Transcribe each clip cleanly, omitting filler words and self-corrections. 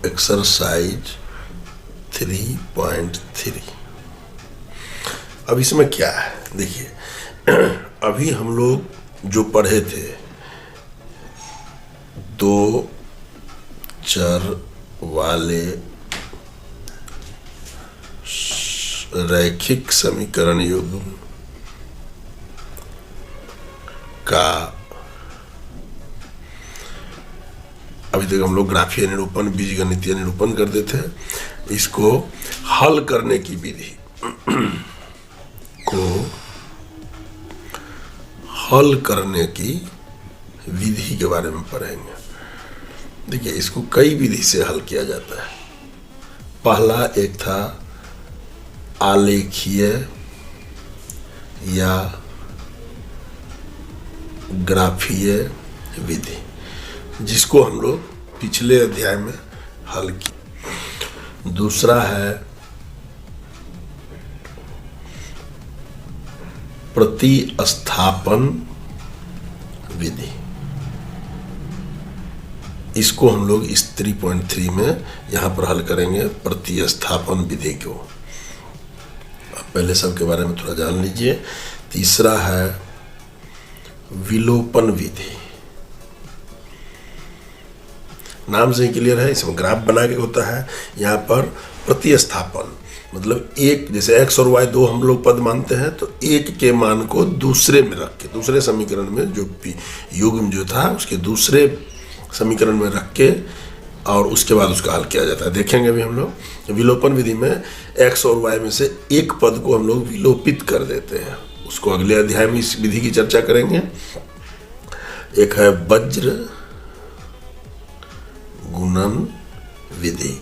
Exercise 3.3। अब इसमें क्या है देखिए, अभी हम लोग जो पढ़े थे दो चर वाले रैखिक समीकरण युग्म का अभी तक हम लोग ग्राफीय निरूपण, बीजगणितीय निरूपण करते थे। इसको हल करने की विधि को हल करने की विधि के बारे में पढ़ेंगे। देखिए, इसको कई विधि से हल किया जाता है। पहला एक था आलेखीय या ग्राफीय विधि, जिसको हम लोग पिछले अध्याय में हल किया। दूसरा है प्रतिस्थापन विधि। इसको हम लोग इस 3.3 में यहाँ पर हल करेंगे, प्रतिस्थापन विधि को। अब पहले सबके बारे में थोड़ा जान लीजिए। तीसरा है विलोपन विधि। नाम से ही क्लियर है, इसमें ग्राफ बना के होता है। यहाँ पर प्रतिस्थापन मतलब एक, जैसे x और y दो हम लोग पद मानते हैं, तो एक के मान को दूसरे में रख के, दूसरे समीकरण में जो युग्म जो था उसके दूसरे समीकरण में रख के और उसके बाद उसका हल किया जाता है। देखेंगे अभी हम लोग विलोपन विधि में x और y में से एक पद को हम लोग विलोपित कर देते हैं। उसको अगले अध्याय में इस विधि की चर्चा करेंगे। एक है वज्र गुणन विधि,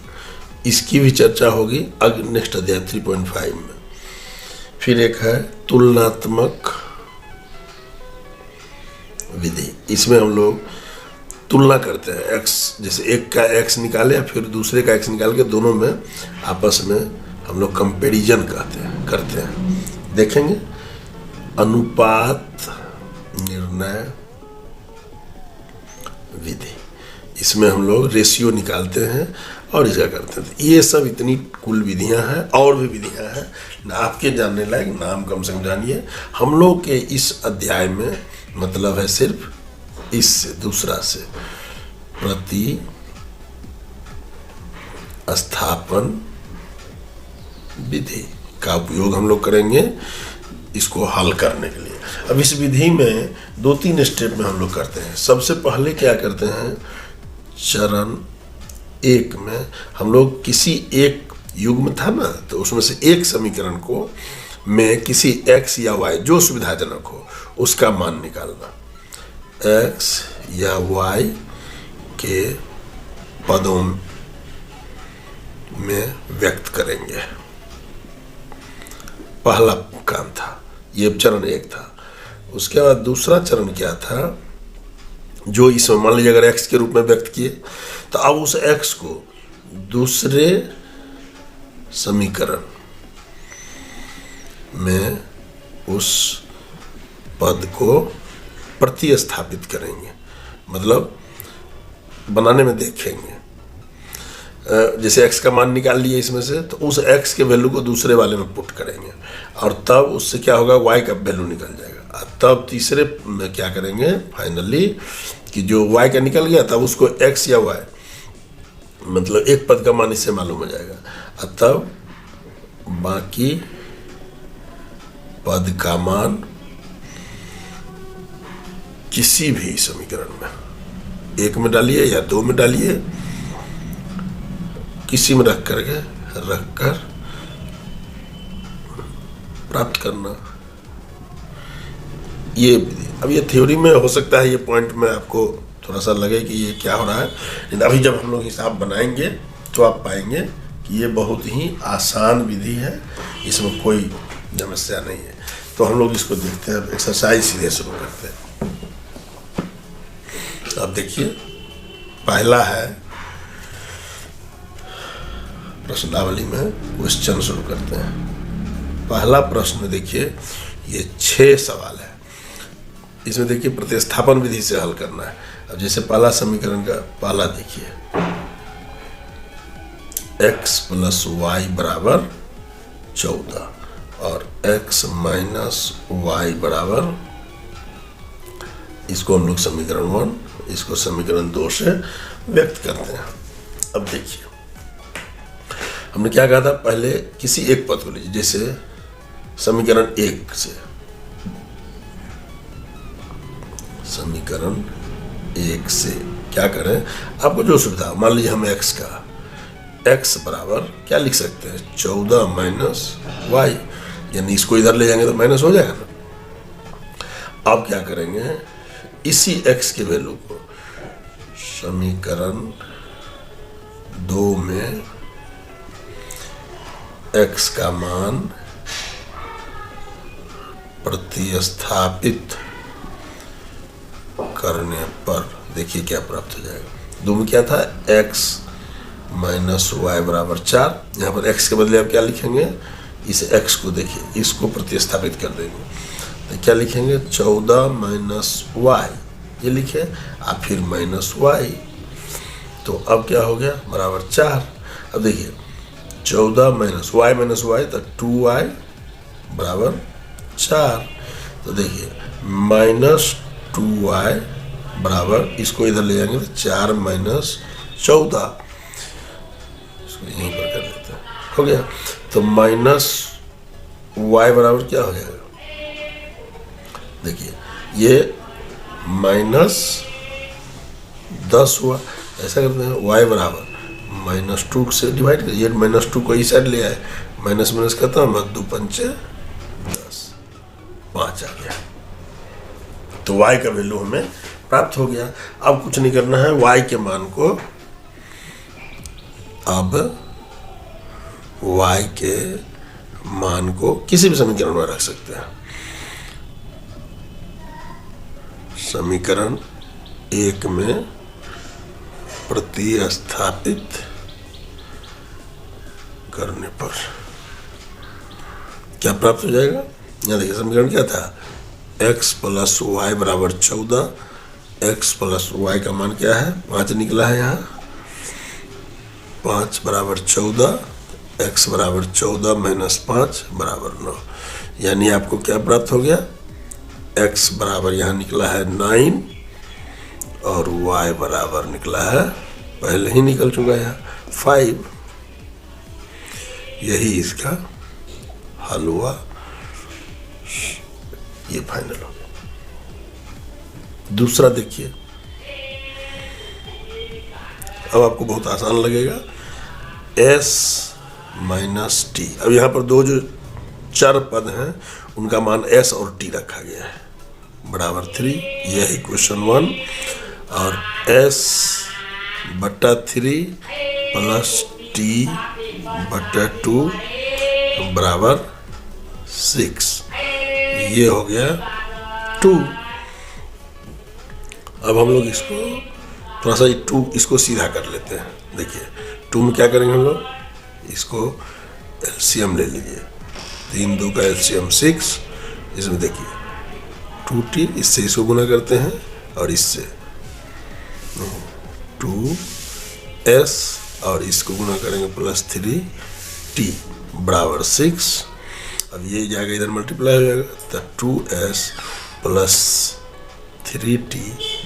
इसकी भी चर्चा होगी नेक्स्ट अध्याय 3.5 में। फिर एक है तुलनात्मक विधि। इसमें हम लोग तुलना करते हैं, x जैसे एक का x निकाले फिर दूसरे का x निकाल के दोनों में आपस में हम लोग कंपैरिजन करते हैं। देखेंगे अनुपात निर्णय विधि, इसमें हम लोग रेशियो निकालते हैं और इसका करते हैं। ये सब इतनी कुल विधियां हैं, और भी विधियां हैं ना, आपके जानने लायक, नाम कम से कम जानिए। हम लोग के इस अध्याय में मतलब है सिर्फ इससे, दूसरा से प्रतिस्थापन विधि का उपयोग हम लोग करेंगे इसको हल करने के लिए। अब इस विधि में 2-3 स्टेप में हम लोग करते हैं। सबसे पहले क्या करते हैं, चरण 1 में हम लोग किसी एक युग्म था ना, तो उसमें से एक समीकरण को में किसी x या y जो सुविधाजनक हो उसका मान निकालना। x या y के पदों में व्यक्त करेंगे। पहला काम था, ये चरण 1 था। उसके बाद दूसरा चरण क्या था, जो इसमें मान लीजिए अगर x के रूप में व्यक्त किए, तो अब उस x को दूसरे समीकरण में उस पद को प्रतिस्थापित करेंगे, मतलब बनाने में देखेंगे। जैसे x का मान निकाल लिए इसमें से, तो उस x के वैल्यू को दूसरे वाले में पुट करेंगे और तब उससे क्या होगा, y का वैल्यू निकल जाएगा। तब तीसरे में क्या करेंगे फाइनली कि जो y का निकल गया तब उसको x या y मतलब एक पद का मान इससे मालूम हो जाएगा, और तब बाकी पद का मान किसी भी समीकरण में, 1 में डालिए या 2 में डालिए, किसी में रख कर प्राप्त करना। ये अब ये थ्योरी में हो सकता है, ये पॉइंट में आपको थोड़ा सा लगे कि ये क्या हो रहा है, लेकिन अभी जब हम लोग हिसाब बनाएंगे तो आप पाएंगे कि ये बहुत ही आसान विधि है, इसमें कोई समस्या नहीं है। तो हम लोग इसको देखते हैं, एक्सरसाइज सीधे शुरू करते हैं। अब देखिए, पहला है प्रश्नावली में क्वेश्चन शुरू करते हैं। पहला प्रश्न देखिए, ये 6 सवाल है। इसमें देखिए प्रतिस्थापन विधि से हल करना है। अब जैसे पहला समीकरण का पहला देखिए, x प्लस वाई बराबर 14 और x माइनस वाई बराबर, इसको हम लोग समीकरण 1, इसको समीकरण 2 से व्यक्त करते हैं। अब देखिए हमने क्या कहा था, पहले किसी एक पद को लीजिए, जैसे समीकरण 1 से, समीकरण 1 से क्या करें, आपको जो सुविधा, मान लीजिए हम x का, x बराबर क्या लिख सकते हैं, 14 माइनस वाई, यानी इसको इधर ले जाएंगे तो माइनस हो जाएगा ना। अब क्या करेंगे, इसी x के वैल्यू को समीकरण 2 में x का मान प्रतिस्थापित करने पर देखिए क्या प्राप्त हो जाएगा। 2 में क्या था, x माइनस वाई बराबर 4, यहाँ पर x के बदले आप क्या लिखेंगे, इस x को देखिए, इसको प्रतिस्थापित कर देंगे तो क्या लिखेंगे, 14 माइनस वाई, ये लिखे, आप फिर माइनस वाई, तो अब क्या हो गया, बराबर 4। अब देखिए 14 माइनस वाई तो 2y बराबर 4, तो देखिए माइनस 2y बराबर, इसको इधर ले जाएंगे तो 4 माइनस 14, इसको यहीं पर कर लेते हैं, हो गया। तो माइनस y बराबर क्या हो जाएगा, देखिए ये माइनस 10 हुआ, ऐसा करते हैं, y बराबर -2 से डिवाइड कर, ये -2 को इस साइड ले आए, माइनस माइनस खत्म, 2 पंचे 10, 5 आ गया। तो y का वैल्यू हमें प्राप्त हो गया। अब कुछ नहीं करना है, y के मान को, अब y के मान को किसी भी समीकरण में रख सकते हैं। समीकरण 1 में प्रतिस्थापित करने पर क्या प्राप्त हो जाएगा, यहाँ देखिए समीकरण क्या था, x प्लस वाई बराबर 14, x प्लस वाई का मान क्या है, 5 निकला है यहाँ, 5 बराबर 14, x बराबर 14 माइनस 5 बराबर 9, यानी आपको क्या प्राप्त हो गया, x बराबर यहाँ निकला है 9 और y बराबर निकला है, पहले ही निकल चुका है 5, यही इसका हल हुआ, ये फाइनल हो गया। दूसरा देखिए, अब आपको बहुत आसान लगेगा, s माइनस टी, अब यहाँ पर दो जो चर पद हैं उनका मान s और t रखा गया है, बराबर 3, यह इक्वेशन 1, और s बटा 3 प्लस t बटा 2 बराबर 6, ये हो गया 2। अब हम लोग इसको थोड़ा सा 2 इसको सीधा कर लेते हैं, देखिए 2 में क्या करेंगे हम लोग, इसको एलसीएम ले लीजिए, 3 2 का एलसीएम 6, इसमें देखिए 2t, इससे इसको गुना करते हैं और इससे 2s और इसको गुना करेंगे प्लस 3t बराबर 6, अब ये जाएगा इधर मल्टीप्लाई हो जाएगा, तो 2s प्लस 3t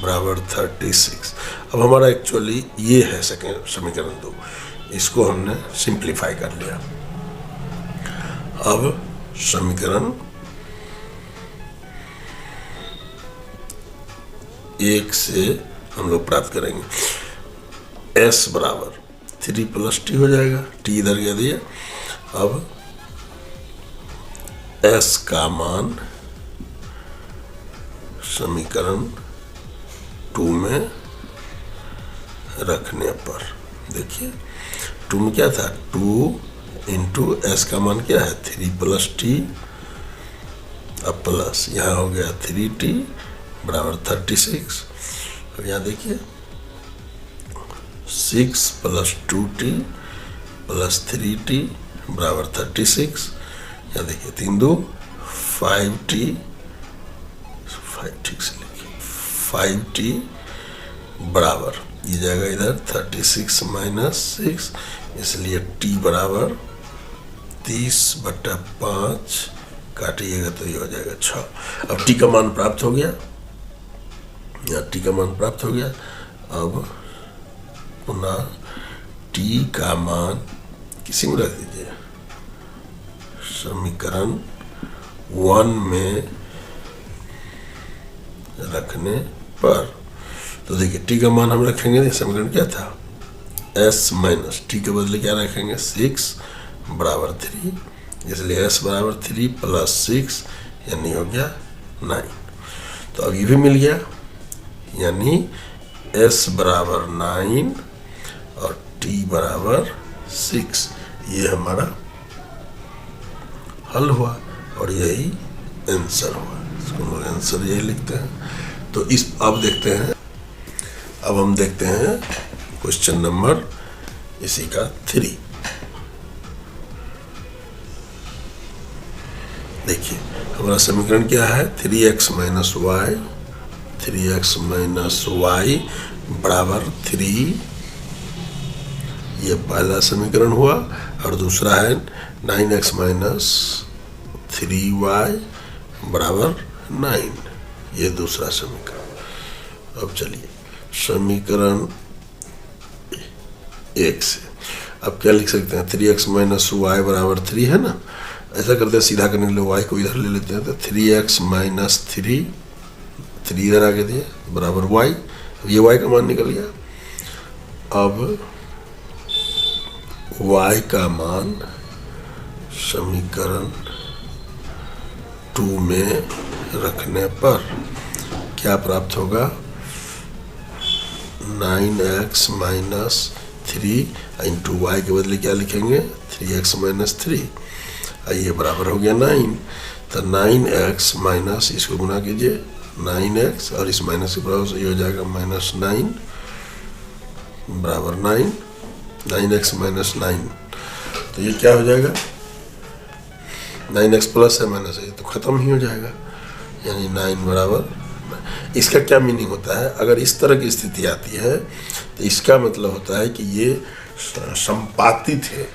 बराबर 36। अब हमारा एक्चुअली ये है सेकेंड समीकरण 2, इसको हमने सिंप्लीफाई कर लिया। अब समीकरण 1 से हम लोग प्राप्त करेंगे, s बराबर 3 प्लस t हो जाएगा, t इधर गया दिया, अब s का मान समीकरण 2 में रखने पर, देखिए 2 में क्या था, 2 इंटू s का मान क्या है, 3 प्लस t, अब प्लस यहाँ हो गया 3t बराबर 36, अब यहाँ देखिए 6 प्लस 2t प्लस 3t बराबर 36, यहाँ देखिए 3 2 5t, 5 ठीक से लिखिए 5t बराबर, ये जाएगा इधर 36 माइनस 6, इसलिए t बराबर 30/5, काटिएगा तो ये हो जाएगा 6। अब t का मान प्राप्त हो गया, यहाँ t का मान प्राप्त हो गया। अब पुनः t का मान किसी में रख दीजिए, समीकरण 1 में रखने पर, तो देखिए t का मान हम रखेंगे, समीकरण क्या था, s माइनस t के बदले क्या रखेंगे 6 बराबर 3, इसलिए s बराबर 3 प्लस 6 यानी हो गया 9। तो अब ये भी मिल गया, यानी s बराबर 9 और t बराबर 6, ये हमारा हल हुआ और यही आंसर हुआ। इसको हम लोग आंसर यही लिखते हैं। तो इस अब देखते हैं, अब हम देखते हैं क्वेश्चन नंबर इसी का 3। देखिए हमारा समीकरण क्या है, 3x minus Y, 3x minus Y बराबर 3, ये पहला समीकरण हुआ। और दूसरा है 9x माइनस 3y बराबर 9, ये दूसरा समीकरण। अब चलिए समीकरण 1 से अब क्या लिख सकते हैं, 3x माइनस वाई बराबर 3 है ना, ऐसा करते हैं सीधा करने के लिए y को इधर ले लेते हैं, तो 3x माइनस 3 इधर आके दिए बराबर y, ये y का मान निकल गया। अब y का मान समीकरण 2 में रखने पर क्या प्राप्त होगा, 9x माइनस 3 इंटू वाई के बदले क्या लिखेंगे 3x माइनस 3, ये बराबर हो गया 9। तो 9x माइनस, इसको गुना कीजिए 9x और इस माइनस के बराबर ये हो जाएगा माइनस 9 बराबर 9, 9x माइनस 9, तो ये क्या हो जाएगा 9x प्लस है माइनस है तो ख़त्म ही हो जाएगा, यानी 9 बराबर। इसका क्या मीनिंग होता है, अगर इस तरह की स्थिति आती है तो इसका मतलब होता है कि ये संपातित है,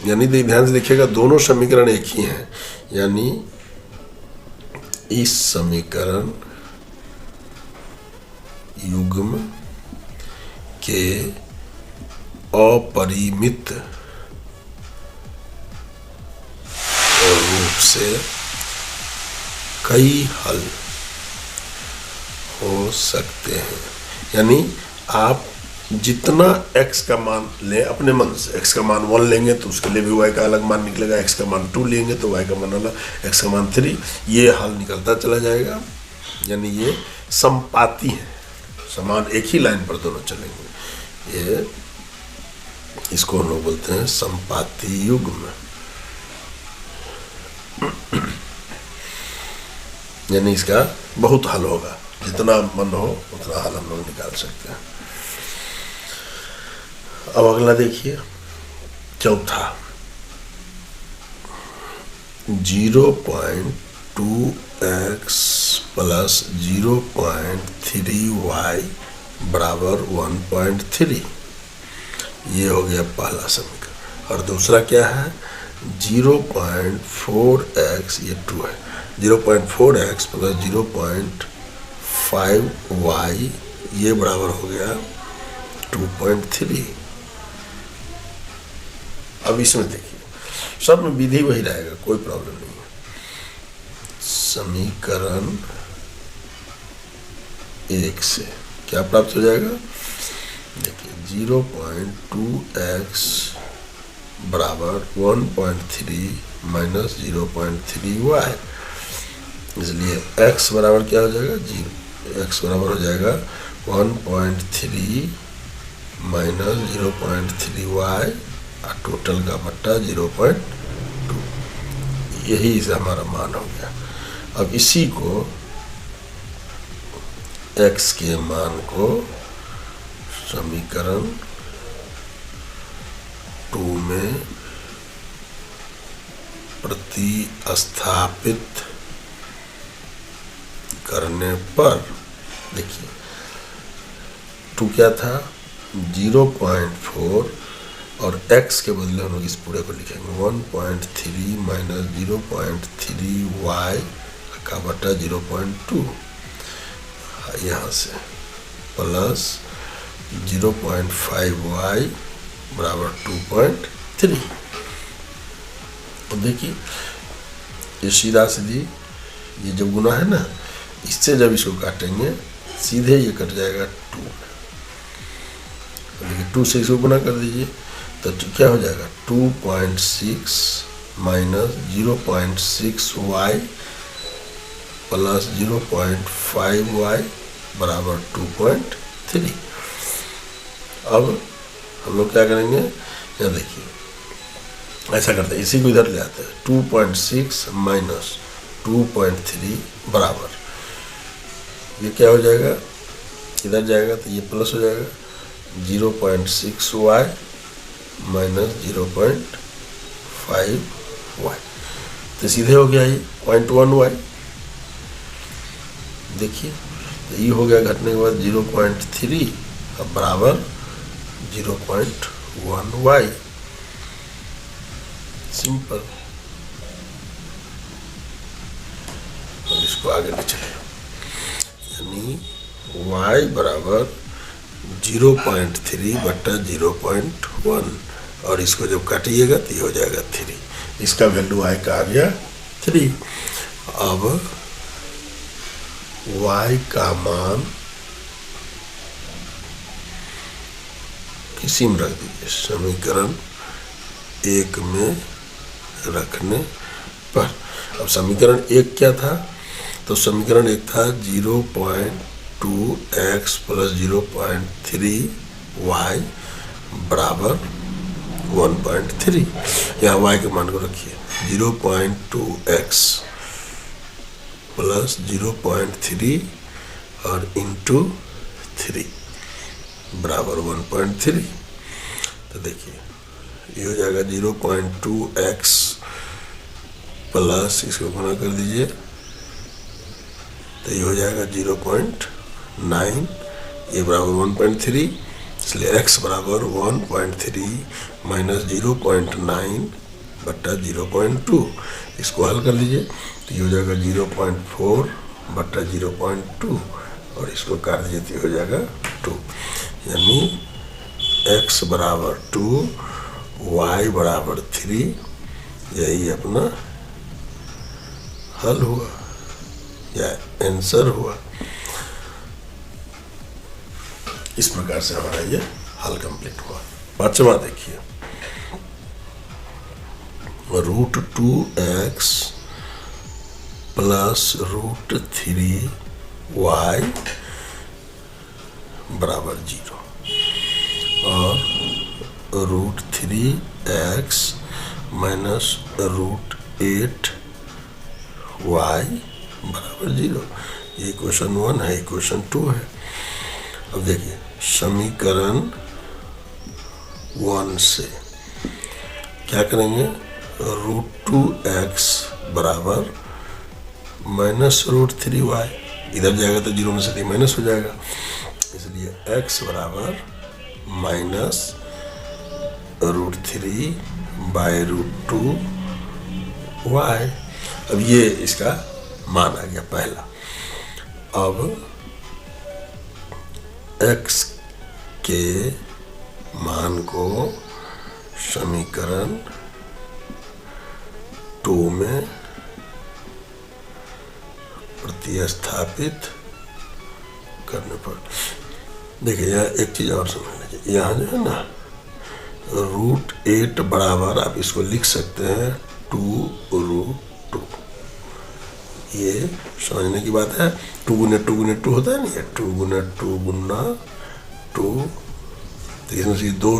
यानी ध्यान से देखिएगा दोनों समीकरण एक ही हैं, यानी इस समीकरण युग्म के अपरिमित रूप से कई हल हो सकते हैं। यानी आप जितना x का मान लें अपने मन से, x का मान 1 लेंगे तो उसके लिए भी y का अलग मान निकलेगा, x का मान 2 लेंगे तो y का मान अलग, x का मान 3, ये हल निकलता चला जाएगा। यानी ये संपाती है, समान एक ही लाइन पर दोनों चलेंगे, ये इसको हम लोग बोलते हैं संपाती युग्म। यानी इसका बहुत हल होगा, जितना मन हो उतना हल हम लोग निकाल सकते हैं। अब अगला देखिए चौथा, 0.2x प्लस 0.3y बराबर 1.3, ये हो गया पहला समीकरण। और दूसरा क्या है 0.4x, ये 2 है, 0.4x प्लस 0.5y ये बराबर हो गया 2.3। अब इसमें देखिए सब में विधि वही रहेगा, कोई प्रॉब्लम नहीं है। समीकरण 1 से क्या प्राप्त हो जाएगा, देखिए 0.2x बराबर 1.3 माइनस 0.3y, इसलिए x बराबर क्या हो जाएगा 0, x बराबर हो जाएगा 1.3 माइनस 0.3y और टोटल का बट्टा 0.2, यही से हमारा मान हो गया। अब इसी को x के मान को समीकरण 2 में प्रतिस्थापित करने पर देखिए 2 क्या था 0.4 और x के बदले हम लोग इस पूरे को लिखेंगे 1.3 माइनस 0.3y का बटा 0.2 यहाँ से प्लस 0.5y बराबर 2.3। अब देखिए ये सीधा सीधी ये जब गुना है ना, इससे जब इसको काटेंगे सीधे ये कट जाएगा 2 में। देखिए 2 से इसको गुना कर दीजिए तो क्या हो जाएगा 2.6 माइनस 0.6y प्लस 0.5y बराबर 2.3। अब हम लोग क्या करेंगे, यहाँ देखिए ऐसा करते हैं, इसी को इधर ले आते हैं 2.6 माइनस 2.3 बराबर ये क्या हो जाएगा, इधर जाएगा तो ये प्लस हो जाएगा 0.6y माइनस 0.5y तो सीधे हो गया ये 0.1y। देखिए तो ये हो गया घटने के बाद 0.3 अब बराबर 0.1y। सिंपल। और इसको आगे ले चले, यानी y बराबर 0.3 बट्टा 0.1 और इसको जब काटिएगा तो ये हो जाएगा 3। इसका वैल्यू y का आ गया 3। अब y का मान किसी में रख दीजिए, समीकरण 1 में रखने पर। अब समीकरण 1 क्या था, तो समीकरण 1 था 0.2x प्लस 0.3y बराबर 1.3। यहाँ y के मान को रखिए 0.2x प्लस 0.3 और इंटू 3 बराबर 1.3। तो देखिए ये हो जाएगा 0.2x प्लस इसको गुना कर दीजिए तो ये हो जाएगा 0.9 ये बराबर 1.3, इसलिए x बराबर 1.3 माइनस 0.9 बट्टा 0.2। इसको हल कर लीजिए तो ये हो जाएगा 0.4 बट्टा 0.2 और इसको काट दीजिए तो हो जाएगा 2, यानी x बराबर 2 y बराबर 3। यही अपना हल हुआ या आंसर हुआ। इस प्रकार से हमारा ये हल कंप्लीट हुआ। पांचवा देखिए, √2x प्लस √3y बराबर 0 और √3x माइनस √8y बराबर 0। ये क्वेश्चन 1 है, क्वेश्चन 2 है। अब देखिए समीकरण 1 से क्या करेंगे, √2x बराबर माइनस √3y, इधर जाएगा तो 0 में से 3 माइनस हो जाएगा, इसलिए x बराबर माइनस √3 बाय √2y। अब ये इसका मान आ गया पहला। अब x के मान को समीकरण 2 में प्रतिस्थापित करने पर देखिए यहाँ एक चीज और समझ लीजिए, यहाँ जो है ना √8 बराबर आप इसको लिख सकते हैं 2√2। ये समझने की बात है, 2 गुना 2 गुना 2 होता है नहीं, 2 गुना 2 गुना 2, तो इसमें से दो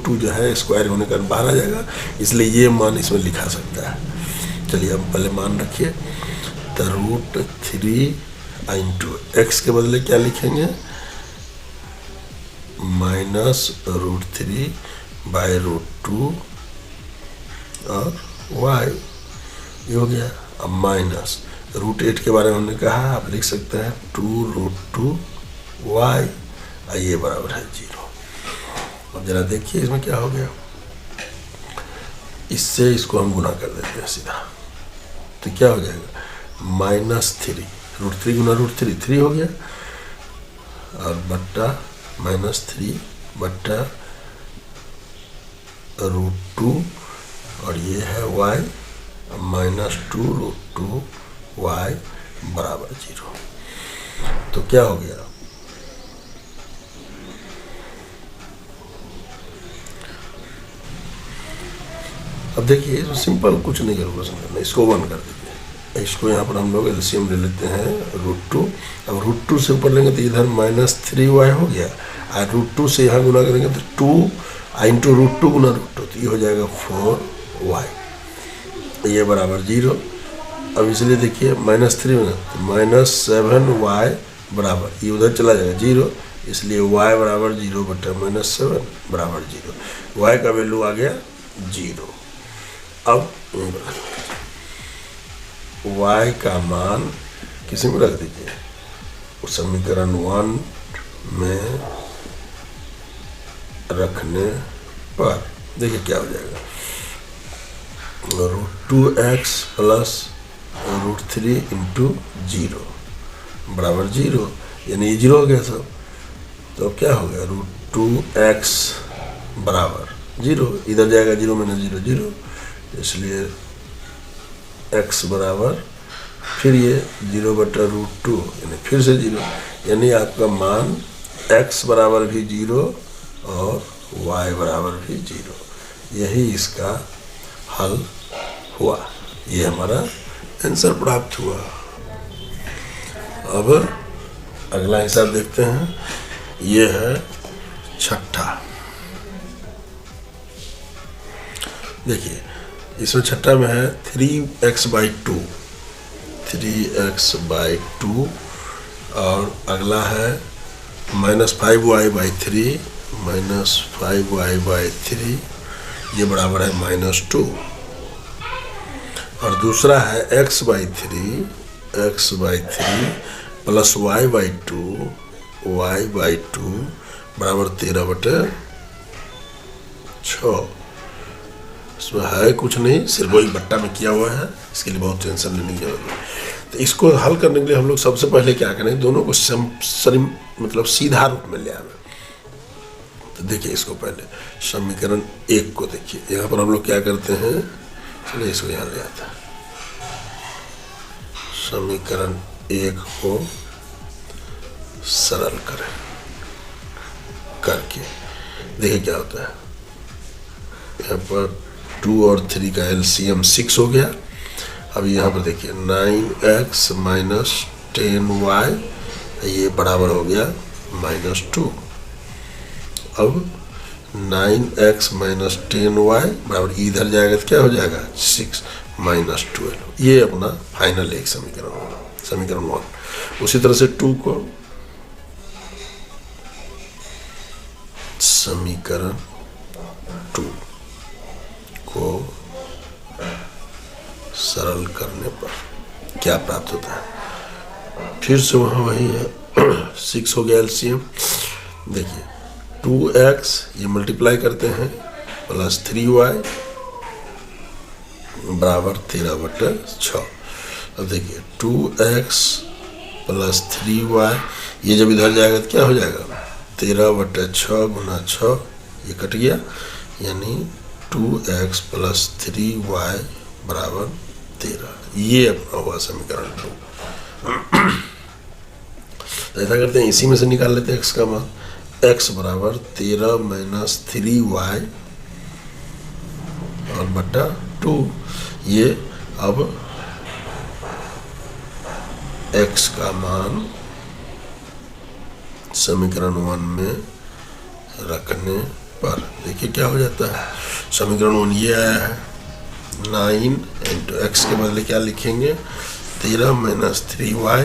2 जो है स्क्वायर होने का बाहर आ जाएगा, इसलिए ये मान इसमें लिखा सकता है। चलिए हम पहले मान रखिए, तो √3 इंटू एक्स के बदले क्या लिखेंगे, माइनस √3 बाय √2 और y ये हो गया। अब माइनस √8 के बारे में हमने कहा, आप लिख सकते हैं 2√2y, ये बराबर है 0। अब जरा देखिए इसमें क्या हो गया, इससे इसको हम गुना कर देते हैं सीधा, तो क्या हो जाएगा -3 √3 गुना √3 3 हो गया, और बट्टा -3 बट्टा √2 और ये है y, -2 √2 y बराबर 0। तो क्या हो गया, अब देखिए इसमें सिंपल कुछ नहीं कैलकुलेशन करना, इसको 1 कर दीजिए, इसको यहाँ पर हम लोग एलसीएम ले लेते हैं √2। अब √2 से ऊपर लेंगे तो इधर -3y हो गया, और √2 से यहाँ गुना करेंगे तो 2 इंटू √2 गुना √2, तो ये हो जाएगा 4y, ये बराबर 0। अब इसलिए देखिए -3 में तो -7y बराबर, ये उधर चला जाएगा 0, इसलिए y बराबर 0 बटा -7 बराबर 0, y का वैल्यू आ गया 0। अब y का मान किसी में रख दीजिए, उस समीकरण 1 में रखने पर देखिए क्या हो जाएगा, √2x प्लस √3 इंटू 0 बराबर 0, यानी ये 0 हो गया सब। तो क्या हो गया, √2x बराबर 0, इधर जाएगा 0 में 0 0, इसलिए x बराबर फिर ये 0 बटा √2 यानी फिर से 0, यानी आपका मान x बराबर भी 0 और y बराबर भी 0। यही इसका हल हुआ, ये हमारा आंसर प्राप्त हुआ। अब अगला हिसाब देखते हैं, ये है छठा। देखिए इसमें छठा में है 3x/2 3x/2, और अगला है -5y/3 -5y/3, ये बराबर है -2, और दूसरा है x/3 प्लस y/2 बराबर 13/6। इसमें है कुछ नहीं, सिर्फ वही बट्टा में किया हुआ है, इसके लिए बहुत टेंशन लेने की जरूरत है। तो इसको हल करने के लिए हम लोग सबसे पहले क्या करें, दोनों को मतलब सीधा रूप में ले आना। तो देखिए इसको पहले समीकरण 1 को देखिए, यहाँ पर हम लोग क्या करते हैं, चलिए इसको यहाँ ले आता है, समीकरण 1 को सरल करें करके देखिए क्या होता है। यहाँ पर 2 और 3 का एलसीएम 6 हो गया। अब यहाँ पर देखिए 9x माइनस 10y, ये बराबर हो गया -2। अब 9x माइनस 10y बराबर, इधर जाएगा तो क्या हो जाएगा 6 माइनस 12। ये अपना फाइनल एक समीकरण 1। उसी तरह से 2 को समीकरण 2 को सरल करने पर क्या प्राप्त होता है, फिर से वहाँ वही है 6 हो गया एलसीएम। देखिए 2x ये मल्टीप्लाई करते हैं प्लस 3y बराबर 13/6। अब देखिए 2x प्लस 3y, ये जब इधर जाएगा तो क्या हो जाएगा 13/6 गुना 6, ये कट गया, यानी 2x प्लस 3y बराबर 13। ये अपना हुआ समीकरण 2। ऐसा करते हैं, इसी में से निकाल लेते हैं x का मान। x बराबर 13 माइनस 3y और बटा 2। ये अब x का मान समीकरण 1 में रखने पर देखिए क्या हो जाता है। समीकरण 1 ये आया है, 9 इंटू एक्स के बदले क्या लिखेंगे 13 माइनस 3y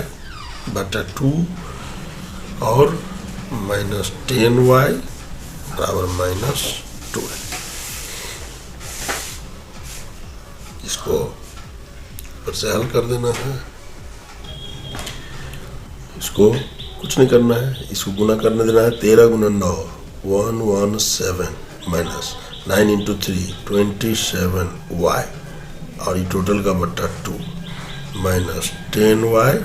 बटा 2 और माइनस 10y बराबर -2। इसको फिर से हल कर देना है। इसको कुछ नहीं करना है, इसको गुना करने देना है 13 गुना 9 117 माइनस 9 इंटू 3 27y और ये टोटल का बट्टा 2 माइनस 10y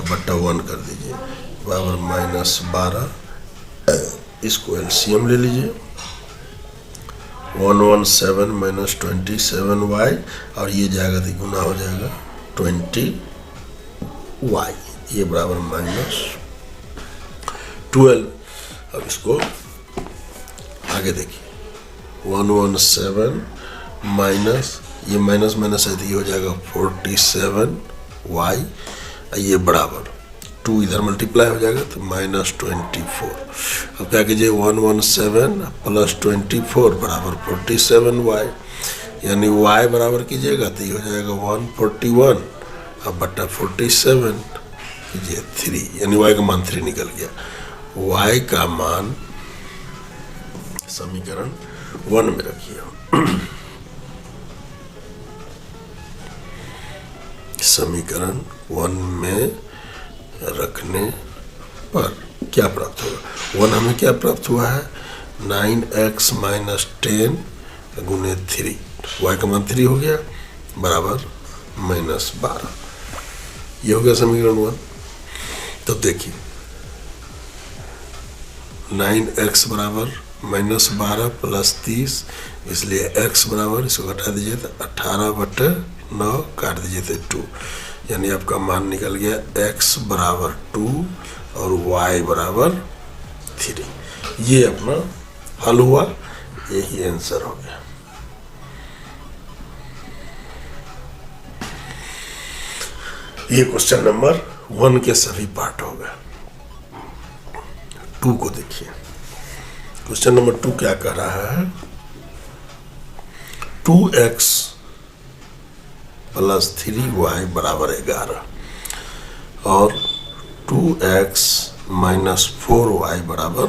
बट्टा 1 कर दीजिए बराबर माइनस 12। इसको एलसीएम ले लीजिए 117 माइनस 27y और ये जाएगा तो गुना हो जाएगा 20y, ये बराबर माइनस 12। अब इसको आगे देखिए 117 माइनस ये माइनस माइनस है तो ये हो जाएगा 47y, ये बराबर 2 इधर मल्टीप्लाई हो जाएगा तो माइनस 24। अब क्या कीजिए 117 प्लस 24 बराबर 47y, यानी y बराबर कीजिएगा तो ये हो जाएगा 141 अब बट्टा 47 कीजिए 3, यानी y का मान 3 निकल गया। y का मान समीकरण 1 में रखिए। समीकरण 1 में रखने पर क्या प्राप्त होगा? 1 हमें क्या प्राप्त हुआ है 9x माइनस 10 गुने 3, y का मान 3 हो गया बराबर माइनस 12, ये हो गया समीकरण 1। तो देखिए 9x बराबर माइनस 12 प्लस 30, इसलिए x बराबर इसको घटा दीजिए तो 18/9 काट दीजिए तो 2, यानी आपका मान निकल गया x बराबर 2 और y बराबर 3। ये अपना हल हुआ, यही आंसर हो गया। ये क्वेश्चन नंबर 1 के सभी पार्ट हो गए। 2 को देखिए, क्वेश्चन नंबर 2 क्या कह रहा है 2x प्लस 3y बराबर 11 और 2x माइनस 4y बराबर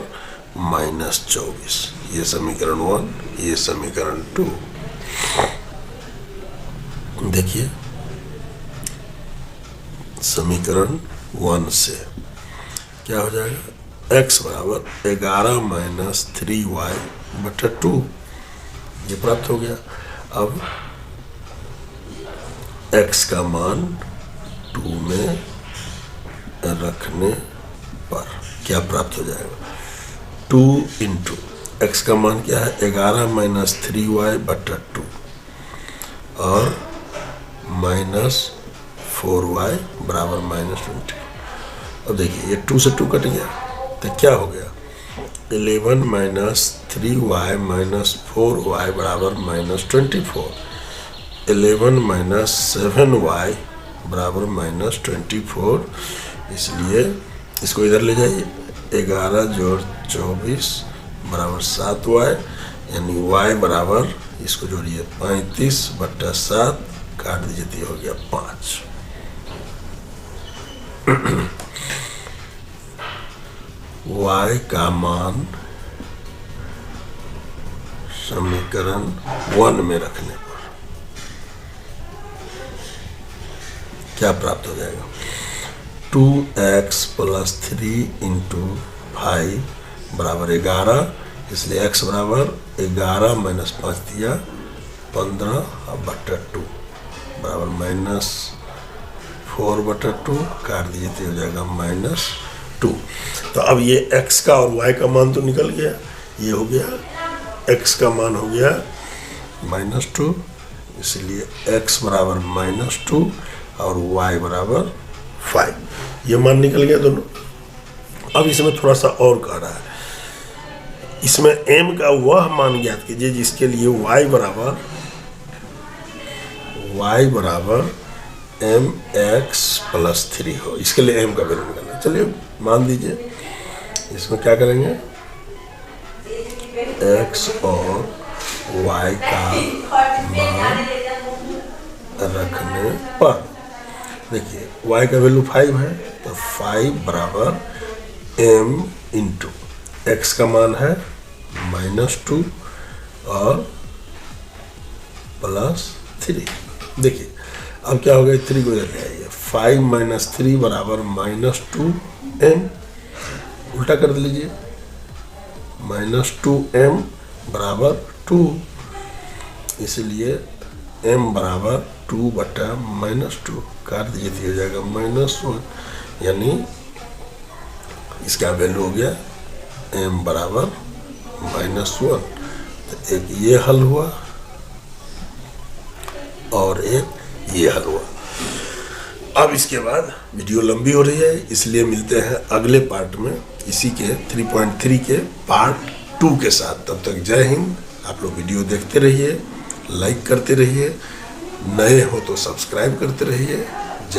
माइनस 24। ये समीकरण 1, ये समीकरण 2। देखिए समीकरण 1 से क्या हो जाएगा x बराबर 11 माइनस 3y बटा 2, ये प्राप्त हो गया। अब x का मान 2 में रखने पर क्या प्राप्त हो जाएगा 2 इंटू एक्स का मान क्या है 11 माइनस 3y बटा 2 और माइनस 4y बराबर माइनस 20। अब देखिए ये 2 से 2 कट गया तो क्या हो गया 11 माइनस 3y माइनस 4y बराबर माइनस 24। 11 माइनस 7y बराबर माइनस 24, इसलिए इसको इधर ले जाइए 11 जोड़ 24 बराबर 7y, यानी y बराबर इसको जोड़िए 35 बट्टा 7 काट दीजिए तो ये हो गया 5। y का मान समीकरण 1 में रखने पर क्या प्राप्त हो जाएगा 2x प्लस 3 इंटू 5 बराबर 11, इसलिए x बराबर 11 माइनस 5 दिया 15 बटा 2 बराबर माइनस 4 बटा 2 काट दीजिए तो हो जाएगा माइनस 2। तो अब ये x का और y का मान तो निकल गया, ये हो गया x का मान हो गया माइनस 2, इसलिए x बराबर माइनस 2 और y बराबर 5, ये मान निकल गया दोनों। अब इसमें थोड़ा सा और कह रहा है, इसमें m का वह मान ज्ञात कीजिए जिसके लिए y बराबर mx प्लस 3 हो, इसके लिए m का वैल्यू निकालना। चलिए मान दीजिए, इसमें क्या करेंगे x और y का मान रखने पर देखिए y का वैल्यू 5 है तो 5 बराबर m इंटू एक्स का मान है माइनस 2 और प्लस 3। देखिए अब क्या हो गया 3 को इधर ले आइए 5 माइनस 3 बराबर माइनस 2m, उल्टा कर लीजिए -2m बराबर 2, इसलिए m बराबर 2/-2 काट दीजिए तो हो जाएगा -1, यानी इसका वैल्यू हो गया m बराबर -1। तो एक ये हल हुआ और एक ये हल हुआ। अब इसके बाद वीडियो लंबी हो रही है, इसलिए मिलते हैं अगले पार्ट में इसी के 3.3 के पार्ट 2 के साथ। तब तक जय हिंद। आप लोग वीडियो देखते रहिए, लाइक करते रहिए, नए हो तो सब्सक्राइब करते रहिए।